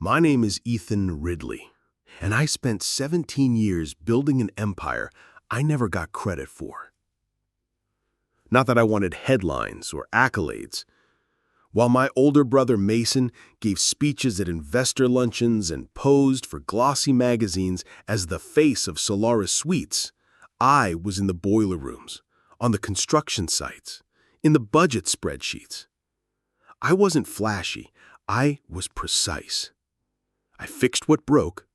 My name is Ethan Ridley, and I spent 17 years building an empire I never got credit for. Not that I wanted headlines or accolades. While my older brother Mason gave speeches at investor luncheons and posed for glossy magazines as the face of Solaris Suites, I was in the boiler rooms, on the construction sites, in the budget spreadsheets. I wasn't flashy, I was precise. I fixed what broke,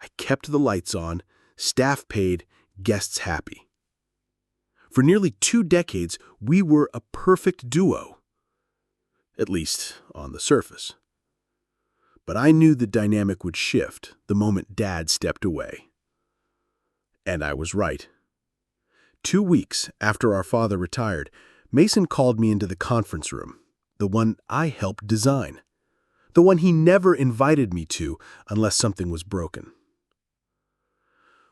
I kept the lights on, staff paid, guests happy. For nearly 2 decades, we were a perfect duo. At least on the surface. But I knew the dynamic would shift the moment Dad stepped away. And I was right. 2 weeks after our father retired, Mason called me into the conference room, the one I helped design, the one he never invited me to unless something was broken.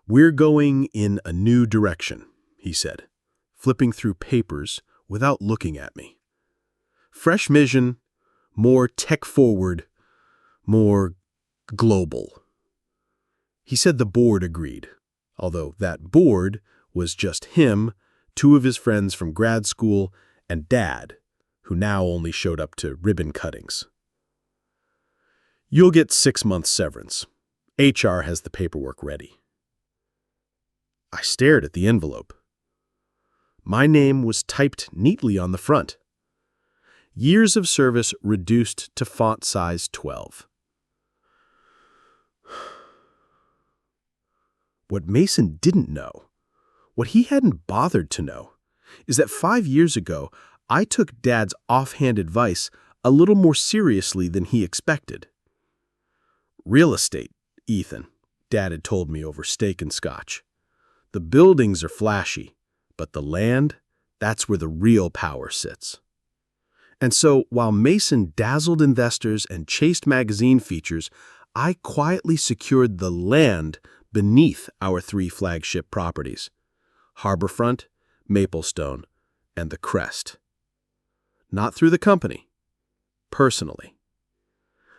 "We're going in a new direction," he said, flipping through papers without looking at me. "Fresh vision, more tech-forward, more global." He said the board agreed, although that board was just him, 2 of his friends from grad school, and Dad, who now only showed up to ribbon cuttings. "You'll get 6 months severance. HR has the paperwork ready." I stared at the envelope. My name was typed neatly on the front. Years of service reduced to font size 12. What Mason didn't know, what he hadn't bothered to know, is that 5 years ago, I took Dad's offhand advice a little more seriously than he expected. "Real estate, Ethan," Dad had told me over steak and scotch. "The buildings are flashy, but the land, that's where the real power sits." And so, while Mason dazzled investors and chased magazine features, I quietly secured the land beneath our 3 flagship properties: Harborfront, Maplestone, and the Crest. Not through the company. Personally.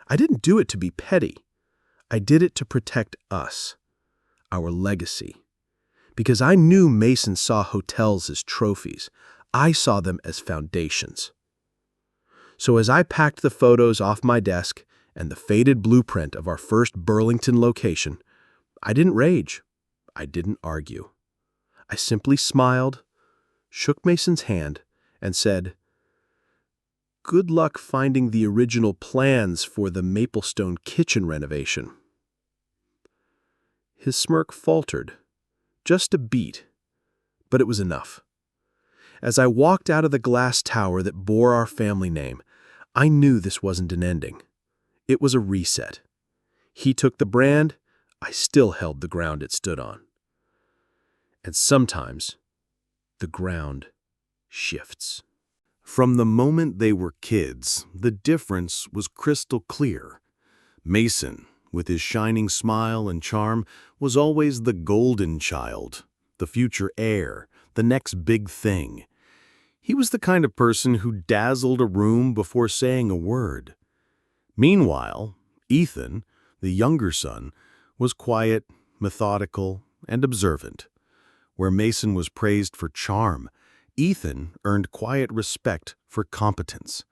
I didn't do it to be petty. I did it to protect us, our legacy. Because I knew Mason saw hotels as trophies. I saw them as foundations. So as I packed the photos off my desk and the faded blueprint of our first Burlington location, I didn't rage. I didn't argue. I simply smiled, shook Mason's hand, and said, "Good luck finding the original plans for the Maplestone kitchen renovation." His smirk faltered, just a beat, but it was enough. As I walked out of the glass tower that bore our family name, I knew this wasn't an ending. It was a reset. He took the brand, I still held the ground it stood on. And sometimes, the ground shifts. From the moment they were kids, the difference was crystal clear. Mason, with his shining smile and charm, was always the golden child, the future heir, the next big thing. He was the kind of person who dazzled a room before saying a word. Meanwhile, Ethan, the younger son, was quiet, methodical, and observant. Where Mason was praised for charm, Ethan earned quiet respect for competence.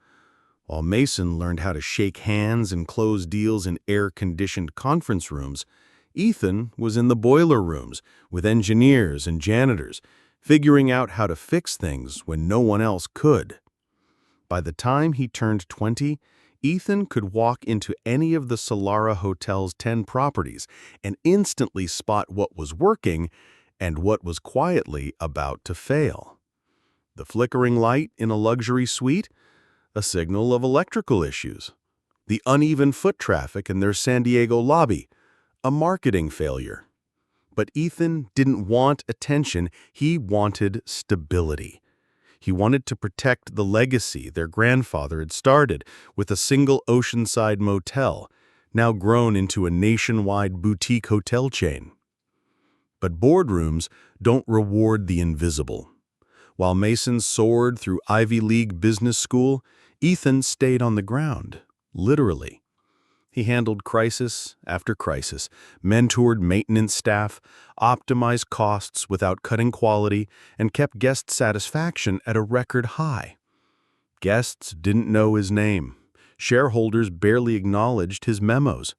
While Mason learned how to shake hands and close deals in air-conditioned conference rooms, Ethan was in the boiler rooms with engineers and janitors, figuring out how to fix things when no one else could. By the time he turned 20, Ethan could walk into any of the Solara Hotel's 10 properties and instantly spot what was working and what was quietly about to fail. The flickering light in a luxury suite? A signal of electrical issues. The uneven foot traffic in their San Diego lobby? A marketing failure. But Ethan didn't want attention, he wanted stability. He wanted to protect the legacy their grandfather had started with a single oceanside motel, now grown into a nationwide boutique hotel chain. But boardrooms don't reward the invisible. While Mason soared through Ivy League business school, Ethan stayed on the ground, literally. He handled crisis after crisis, mentored maintenance staff, optimized costs without cutting quality, and kept guest satisfaction at a record high. Guests didn't know his name. Shareholders barely acknowledged his memos.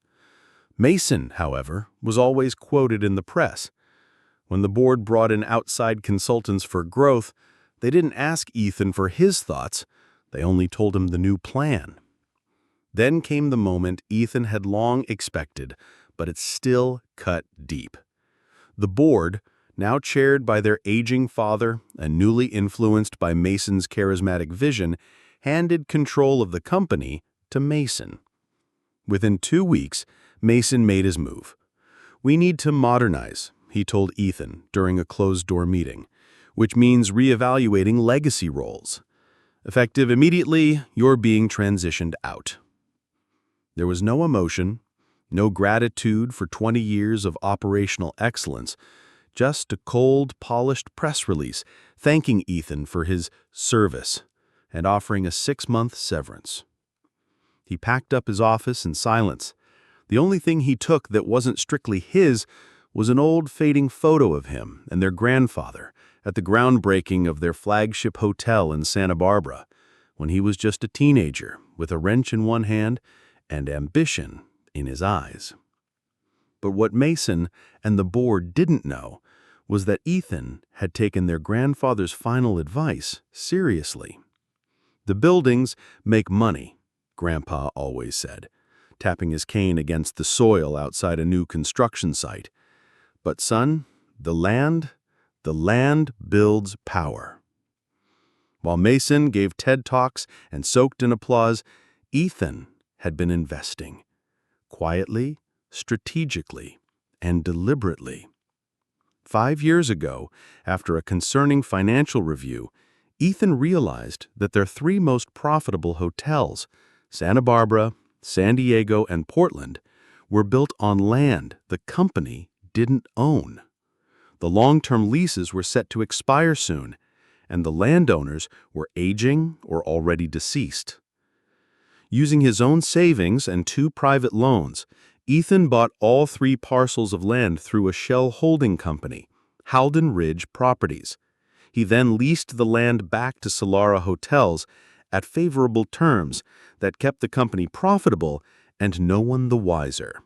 Mason, however, was always quoted in the press. When the board brought in outside consultants for growth, they didn't ask Ethan for his thoughts. They only told him the new plan. Then came the moment Ethan had long expected, but it still cut deep. The board, now chaired by their aging father and newly influenced by Mason's charismatic vision, handed control of the company to Mason. Within 2 weeks, Mason made his move. "We need to modernize," he told Ethan during a closed-door meeting, "which means reevaluating legacy roles. Effective immediately, you're being transitioned out." There was no emotion, no gratitude for 20 years of operational excellence, just a cold, polished press release thanking Ethan for his service and offering a 6-month severance. He packed up his office in silence. The only thing he took that wasn't strictly his was an old fading photo of him and their grandfather at the groundbreaking of their flagship hotel in Santa Barbara, when he was just a teenager with a wrench in one hand and ambition in his eyes. But what Mason and the board didn't know was that Ethan had taken their grandfather's final advice seriously. "The buildings make money," Grandpa always said, tapping his cane against the soil outside a new construction site. "But son, the land builds power." While Mason gave TED Talks and soaked in applause, Ethan had been investing, quietly, strategically, and deliberately. 5 years ago, after a concerning financial review, Ethan realized that their 3 most profitable hotels, Santa Barbara, San Diego, and Portland, were built on land the company didn't own. The long-term leases were set to expire soon, and the landowners were aging or already deceased. Using his own savings and 2 private loans, Ethan bought all 3 parcels of land through a shell holding company, Halden Ridge Properties. He then leased the land back to Solara Hotels at favorable terms that kept the company profitable and no one the wiser.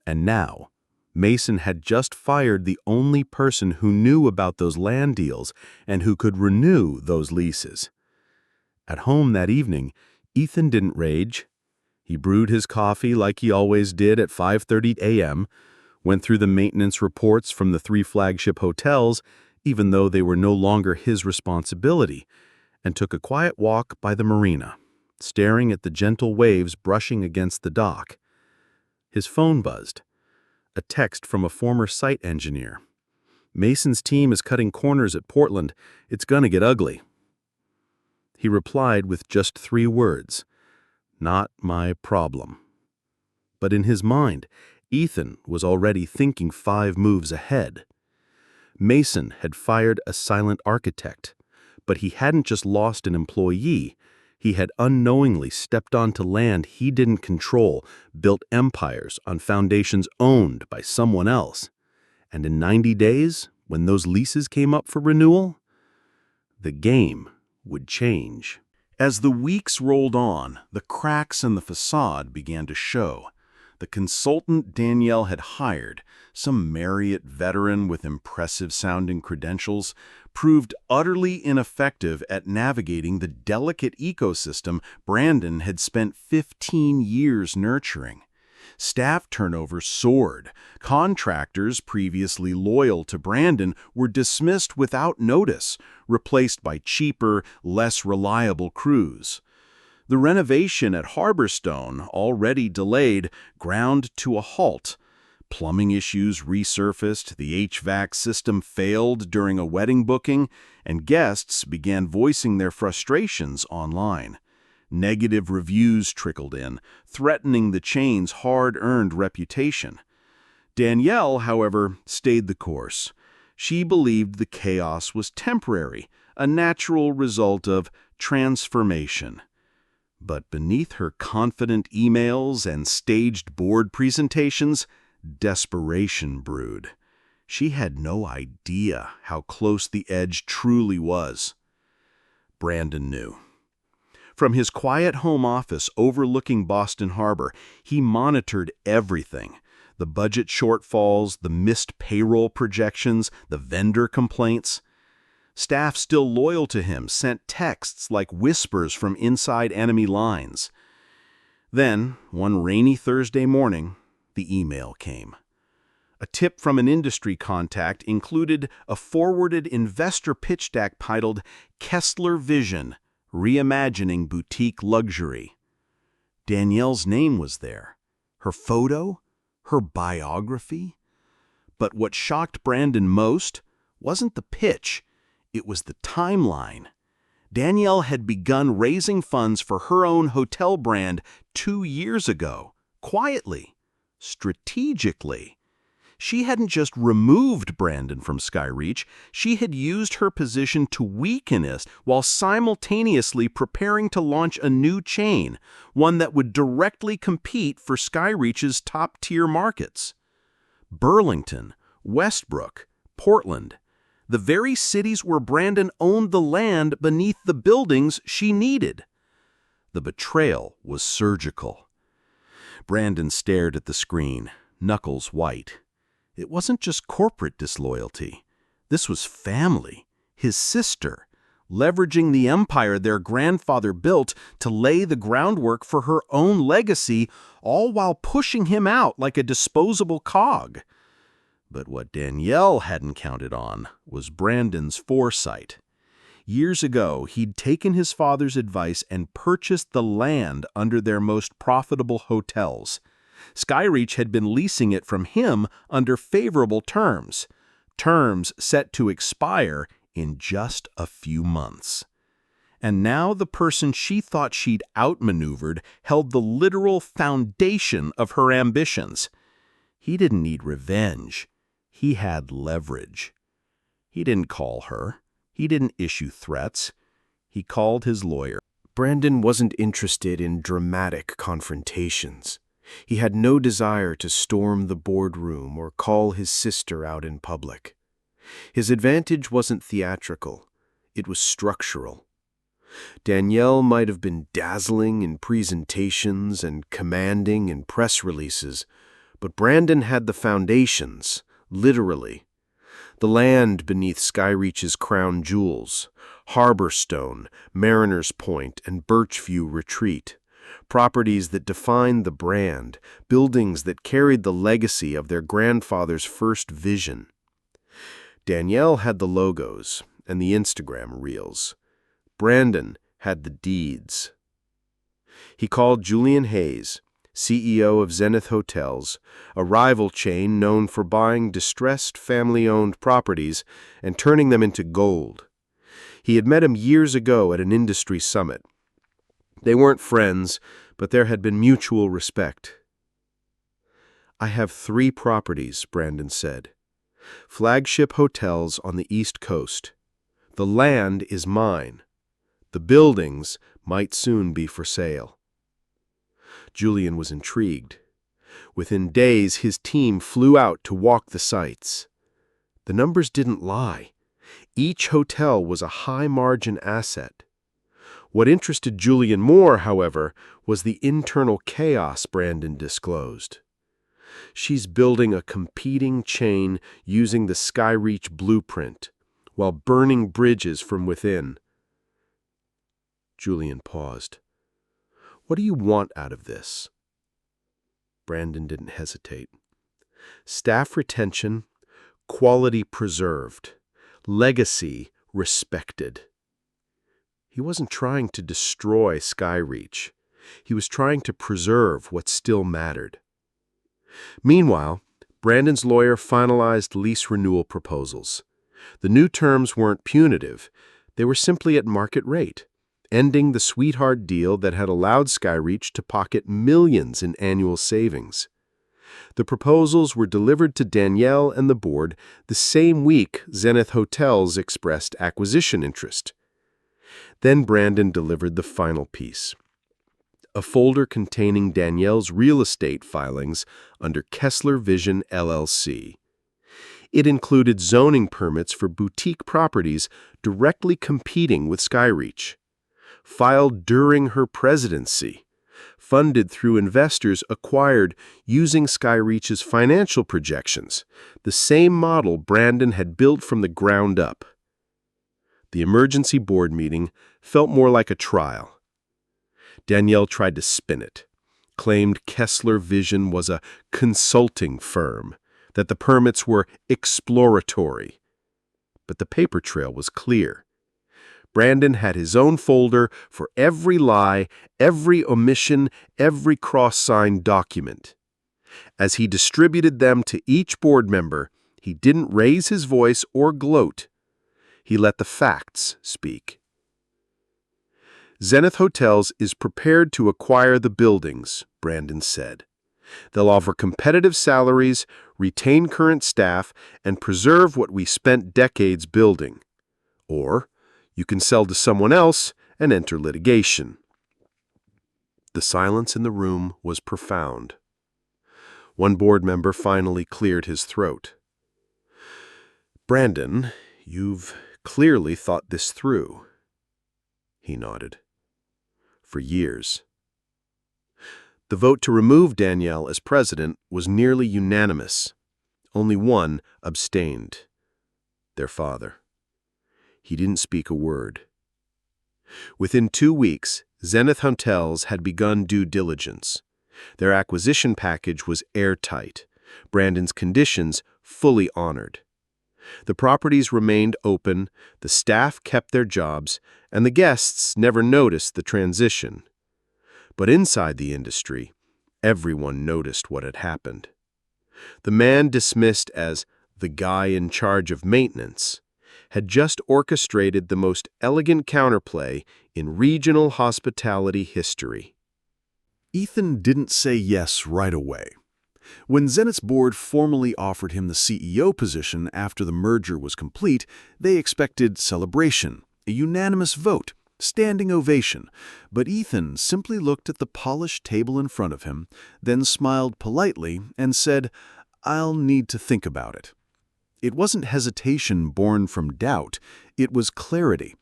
And now, Mason had just fired the only person who knew about those land deals and who could renew those leases. At home that evening, Ethan didn't rage. He brewed his coffee like he always did at 5:30 a.m., went through the maintenance reports from the 3 flagship hotels, even though they were no longer his responsibility, and took a quiet walk by the marina, staring at the gentle waves brushing against the dock. His phone buzzed. A text from a former site engineer. "Mason's team is cutting corners at Portland. It's gonna get ugly." He replied with just 3 words, "Not my problem." But in his mind, Ethan was already thinking 5 moves ahead. Mason had fired a silent architect, but he hadn't just lost an employee. He had unknowingly stepped onto land he didn't control, built empires on foundations owned by someone else. And in 90 days, when those leases came up for renewal, the game would change. As the weeks rolled on, the cracks in the facade began to show. The consultant Danielle had hired, some Marriott veteran with impressive-sounding credentials, proved utterly ineffective at navigating the delicate ecosystem Brandon had spent 15 years nurturing. Staff turnover soared. Contractors previously loyal to Brandon were dismissed without notice, replaced by cheaper, less reliable crews. The renovation at Harborstone, already delayed, ground to a halt. Plumbing issues resurfaced, the HVAC system failed during a wedding booking, and guests began voicing their frustrations online. Negative reviews trickled in, threatening the chain's hard-earned reputation. Danielle, however, stayed the course. She believed the chaos was temporary, a natural result of transformation. But beneath her confident emails and staged board presentations, desperation brewed. She had no idea how close the edge truly was. Brandon knew. From his quiet home office overlooking Boston Harbor, he monitored everything. The budget shortfalls, the missed payroll projections, the vendor complaints. Staff still loyal to him sent texts like whispers from inside enemy lines. Then, one rainy Thursday morning, the email came. A tip from an industry contact included a forwarded investor pitch deck titled Kessler Vision, Reimagining Boutique Luxury. Danielle's name was there. Her photo? Her biography? But what shocked Brandon most wasn't the pitch. It was the timeline. Danielle had begun raising funds for her own hotel brand 2 years ago, quietly, strategically. She hadn't just removed Brandon from Skyreach, she had used her position to weaken it while simultaneously preparing to launch a new chain, one that would directly compete for Skyreach's top-tier markets. Burlington, Westbrook, Portland, the very cities where Brandon owned the land beneath the buildings she needed. The betrayal was surgical. Brandon stared at the screen, knuckles white. It wasn't just corporate disloyalty. This was family, his sister, leveraging the empire their grandfather built to lay the groundwork for her own legacy, all while pushing him out like a disposable cog. But what Danielle hadn't counted on was Brandon's foresight. Years ago, he'd taken his father's advice and purchased the land under their most profitable hotels. Skyreach had been leasing it from him under favorable terms set to expire in just a few months. And now the person she thought she'd outmaneuvered held the literal foundation of her ambitions. He didn't need revenge. He had leverage. He didn't call her. He didn't issue threats. He called his lawyer. Brandon wasn't interested in dramatic confrontations. He had no desire to storm the boardroom or call his sister out in public. His advantage wasn't theatrical. It was structural. Danielle might have been dazzling in presentations and commanding in press releases, but Brandon had the foundations, literally. The land beneath Skyreach's crown jewels, Harborstone, Mariner's Point, and Birchview Retreat. Properties that defined the brand, buildings that carried the legacy of their grandfather's first vision. Danielle had the logos and the Instagram reels. Brandon had the deeds. He called Julian Hayes, CEO of Zenith Hotels, a rival chain known for buying distressed family-owned properties and turning them into gold. He had met him years ago at an industry summit. They weren't friends, but there had been mutual respect. "I have 3 properties," Brandon said. "Flagship hotels on the East Coast. The land is mine. The buildings might soon be for sale." Julian was intrigued. Within days, his team flew out to walk the sites. The numbers didn't lie. Each hotel was a high-margin asset. What interested Julian more, however, was the internal chaos Brandon disclosed. "She's building a competing chain using the Skyreach blueprint, while burning bridges from within." Julian paused. "What do you want out of this?" Brandon didn't hesitate. "Staff retention, quality preserved, legacy respected." He wasn't trying to destroy Skyreach. He was trying to preserve what still mattered. Meanwhile, Brandon's lawyer finalized lease renewal proposals. The new terms weren't punitive. They were simply at market rate, ending the sweetheart deal that had allowed Skyreach to pocket millions in annual savings. The proposals were delivered to Danielle and the board the same week Zenith Hotels expressed acquisition interest. Then Brandon delivered the final piece. a folder containing Danielle's real estate filings under Kessler Vision LLC. It included zoning permits for boutique properties directly competing with Skyreach, filed during her presidency, funded through investors acquired using Skyreach's financial projections, the same model Brandon had built from the ground up. The emergency board meeting felt more like a trial. Danielle tried to spin it, claimed Kessler Vision was a consulting firm, that the permits were exploratory. But the paper trail was clear. Brandon had his own folder for every lie, every omission, every cross-signed document. As he distributed them to each board member, he didn't raise his voice or gloat. He let the facts speak. Zenith Hotels is prepared to acquire the buildings, Brandon said. They'll offer competitive salaries, retain current staff, and preserve what we spent decades building. Or you can sell to someone else and enter litigation. The silence in the room was profound. One board member finally cleared his throat. "Brandon, you've clearly thought this through." He nodded. "For years." The vote to remove Danielle as president was nearly unanimous. Only one abstained. Their father. He didn't speak a word. Within 2 weeks, Zenith Hotels had begun due diligence. Their acquisition package was airtight, Brandon's conditions fully honored. The properties remained open, the staff kept their jobs, and the guests never noticed the transition. But inside the industry, everyone noticed what had happened. The man dismissed as the guy in charge of maintenance had just orchestrated the most elegant counterplay in regional hospitality history. Ethan didn't say yes right away. When Zenith's board formally offered him the CEO position after the merger was complete, they expected celebration, a unanimous vote, standing ovation, but Ethan simply looked at the polished table in front of him, then smiled politely and said, "I'll need to think about it." It wasn't hesitation born from doubt, it was clarity.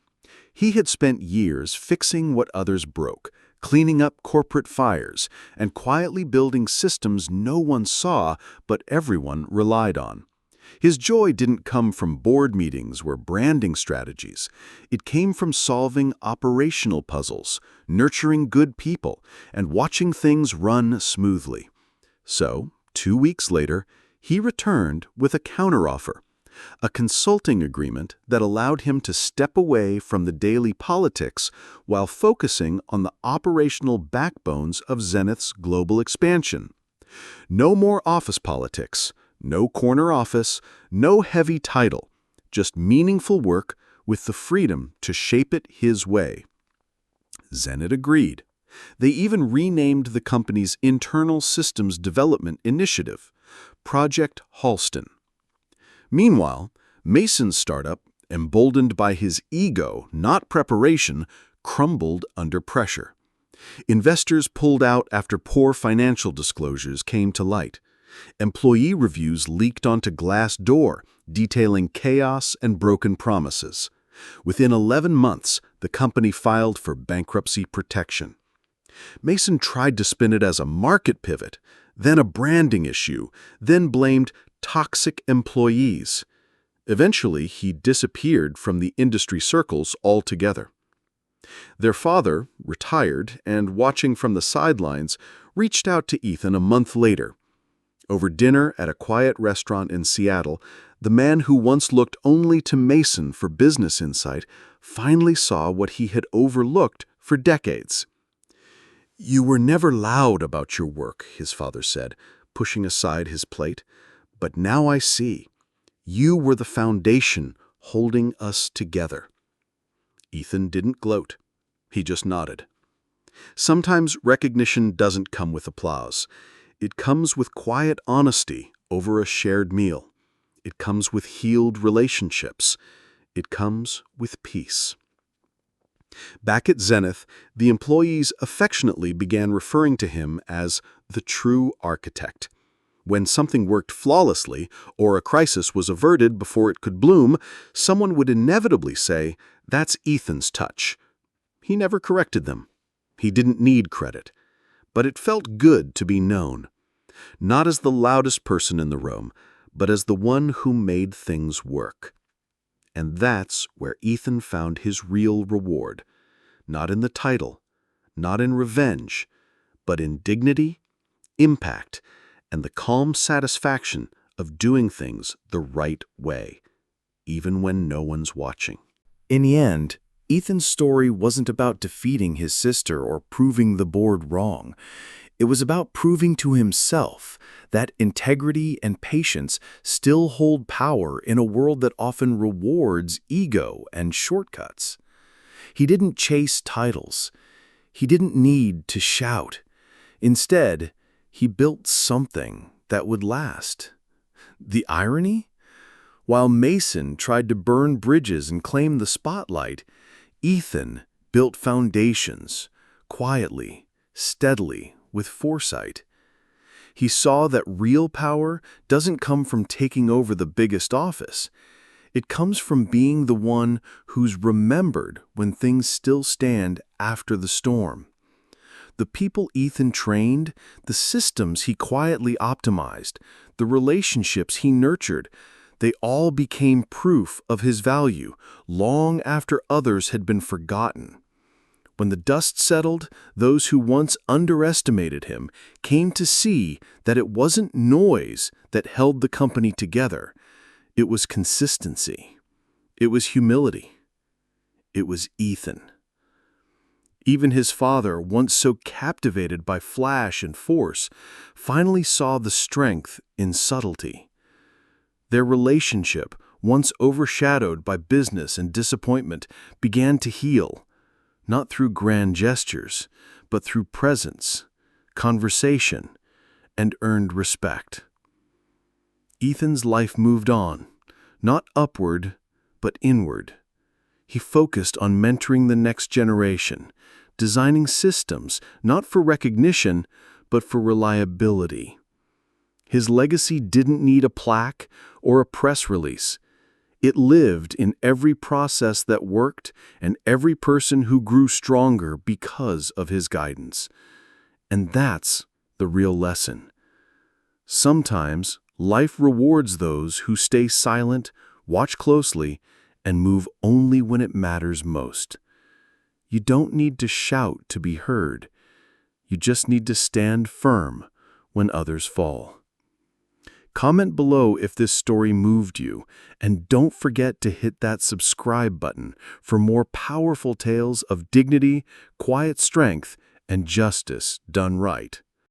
He had spent years fixing what others broke, cleaning up corporate fires, and quietly building systems no one saw but everyone relied on. His joy didn't come from board meetings or branding strategies. It came from solving operational puzzles, nurturing good people, and watching things run smoothly. So, 2 weeks later, he returned with a counteroffer, a consulting agreement that allowed him to step away from the daily politics while focusing on the operational backbones of Zenith's global expansion. No more office politics, no corner office, no heavy title, just meaningful work with the freedom to shape it his way. Zenith agreed. They even renamed the company's internal systems development initiative, Project Halston. Meanwhile, Mason's startup, emboldened by his ego, not preparation, crumbled under pressure. Investors pulled out after poor financial disclosures came to light. Employee reviews leaked onto Glassdoor, detailing chaos and broken promises. Within 11 months, the company filed for bankruptcy protection. Mason tried to spin it as a market pivot, then a branding issue, then blamed toxic employees. Eventually, he disappeared from the industry circles altogether. Their father, retired and watching from the sidelines, reached out to Ethan a month later. Over dinner at a quiet restaurant in Seattle, the man who once looked only to Mason for business insight finally saw what he had overlooked for decades. "You were never loud about your work," his father said, pushing aside his plate. "But now I see. You were the foundation holding us together." Ethan didn't gloat. He just nodded. Sometimes recognition doesn't come with applause. It comes with quiet honesty over a shared meal. It comes with healed relationships. It comes with peace. Back at Zenith, the employees affectionately began referring to him as the true architect. When something worked flawlessly or a crisis was averted before it could bloom, someone would inevitably say, "That's Ethan's touch." He never corrected them. He didn't need credit. But it felt good to be known, not as the loudest person in the room, but as the one who made things work. And that's where Ethan found his real reward. Not in the title, not in revenge, but in dignity, impact, and the calm satisfaction of doing things the right way, even when no one's watching. In the end, Ethan's story wasn't about defeating his sister or proving the board wrong. It was about proving to himself that integrity and patience still hold power in a world that often rewards ego and shortcuts. He didn't chase titles. He didn't need to shout. Instead, he built something that would last. The irony? While Mason tried to burn bridges and claim the spotlight, Ethan built foundations, quietly, steadily, with foresight. He saw that real power doesn't come from taking over the biggest office. It comes from being the one who's remembered when things still stand after the storm. The people Ethan trained, the systems he quietly optimized, the relationships he nurtured, they all became proof of his value long after others had been forgotten. When the dust settled, those who once underestimated him came to see that it wasn't noise that held the company together. It was consistency. It was humility. It was Ethan. Even his father, once so captivated by flash and force, finally saw the strength in subtlety. Their relationship, once overshadowed by business and disappointment, began to heal, not through grand gestures, but through presence, conversation, and earned respect. Ethan's life moved on, not upward, but inward. He focused on mentoring the next generation, designing systems not for recognition, but for reliability. His legacy didn't need a plaque or a press release. It lived in every process that worked and every person who grew stronger because of his guidance. And that's the real lesson. Sometimes life rewards those who stay silent, watch closely, and move only when it matters most. You don't need to shout to be heard. You just need to stand firm when others fall. Comment below if this story moved you, and don't forget to hit that subscribe button for more powerful tales of dignity, quiet strength, and justice done right.